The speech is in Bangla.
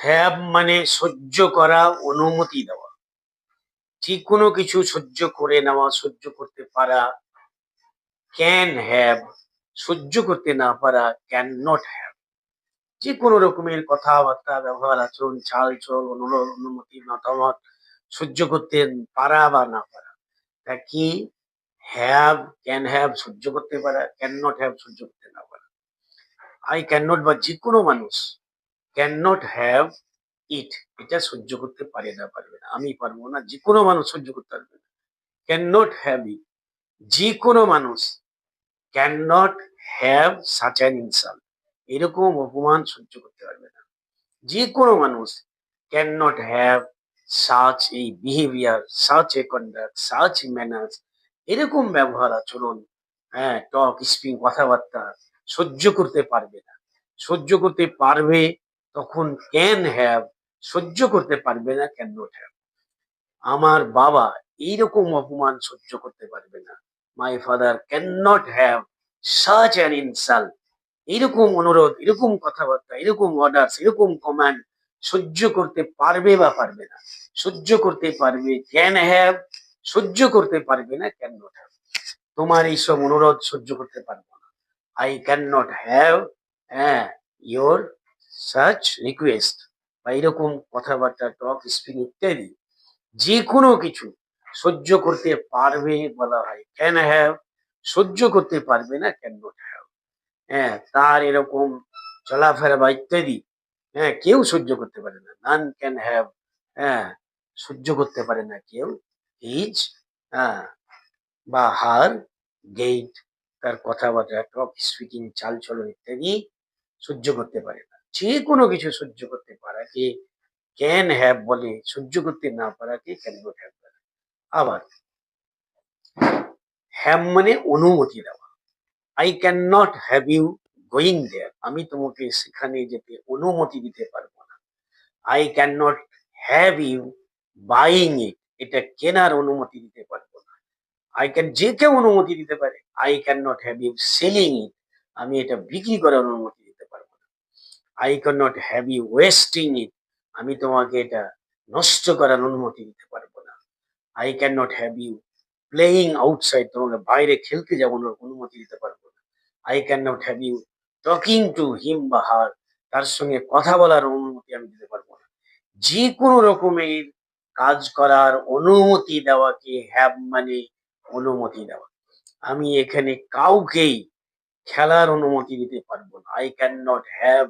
হ্যাভ মানে সহ্য করা, অনুমতি দেওয়া। যেকোনো কিছু সহ্য করে নেওয়া, সহ্য করতে পারা। ক্যান হ্যাভ, সহ্য করতে না পারা ক্যান নট হ্যাভ। যেকোনো রকমের কথাবার্তা, ব্যবহার, আচরণ, চালচল, অনুমতি, মতামত সহ্য করতে পারা বা না পারা। তা কি হ্যাভ, ক্যান হ্যাভ সহ্য করতে পারা, ক্যান নট হ্যাভ সহ্য করতে না পারা। আই ক্যান নট বা যেকোনো মানুষ ক্যান নট হ্যাভ ইট, এটা সহ্য করতে পারে না, পারবে না। আমি পারবো না, যেকোনো মানুষ সহ্য করতে পারবে না। ক্যান নট হ্যাভ ইট, যে কোনো মানুষ can not have such an insult, এরকম অপমান সহ্য করতে পারবে না। যে কোনো মানুষ ক্যান নট হ্যাভ সাচ এই behaviour, such a conduct, such manners, এরকম ব্যবহার আচরণ, হ্যাঁ, টক স্পিং, কথাবার্তা সহ্য করতে পারবে না। সহ্য করতে পারবে তখন ক্যান হ্যাভ, সহ্য করতে পারবে না ক্যান নট হ্যাভ। আমার বাবা এইরকম অপমান সহ্য করতে পারবে না। My father can not have such an insult, এরকম অনুরোধ, এরকম কথাবার্তা, এরকম অর্ডার, এরকম কমান্ড সহ্য করতে পারবে বা পারবে না। সহ্য করতে পারবে ক্যান হ্যাভ, সহ্য করতে পারবে না ক্যান নট হ্যাভ। তোমার এইসব অনুরোধ সহ্য করতে পারবো না। আই ক্যান নট হ্যাভ, হ্যাঁ, ইয়োর সাচ রিকোয়েস্ট, বা এরকম কথাবার্তা, টক স্পিং ইত্যাদি যে কোনো কিছু সহ্য করতে পারবে বলা হয় ক্যান হ্যাভ, সহ্য করতে পারবে না ক্যান নট হ্যাভ। হ্যাঁ, তার এরকম চলাফেরা বা ইত্যাদি, হ্যাঁ, কেউ সহ্য করতে পারে না। নান ক্যান হ্যাভ, হ্যাঁ, সহ্য করতে পারে না কেউ হিজ, হ্যাঁ, বা হার গেইট, তার কথাবার্তা, টক স্পিকিং, চালচলন ইত্যাদি সহ্য করতে পারে না। যে কোনো কিছু সহ্য করতে পারাকে ক্যান হ্যাভ বলে, সহ্য করতে না পারাকে ক্যান নট হ্যাভ বলে। আবার হ্যাভ মানে অনুমতি দেওয়া। I can not have you going there, আমি তোমাকে সেখানে যেতে অনুমতি দিতে পারবো না। I can not have you buying it, এটা কেনার অনুমতি দিতে পারবো না। আই ক্যান, যে কেউ অনুমতি দিতে পারে। I can not have you selling it, আমি এটা বিক্রি করার অনুমতি দিতে পারবো না। I can not have you wasting it, আমি তোমাকে এটা নষ্ট করার অনুমতি দিতে পারবো না। I can not have you playing outside, তোমাকে বাইরে খেলতে যাওয়ানোর অনুমতি দিতে পারবো না। I can not have you talking to him বা হার, তার সঙ্গে কথা বলার অনুমতি আমি দিতে পারবো না। যে কোনো রকমের কাজ করার অনুমতি দেওয়াকে হ্যাভ মানে অনুমতি দেওয়া। আমি এখানে কাউকেই খেলার অনুমতি দিতে পারবো না। I can not have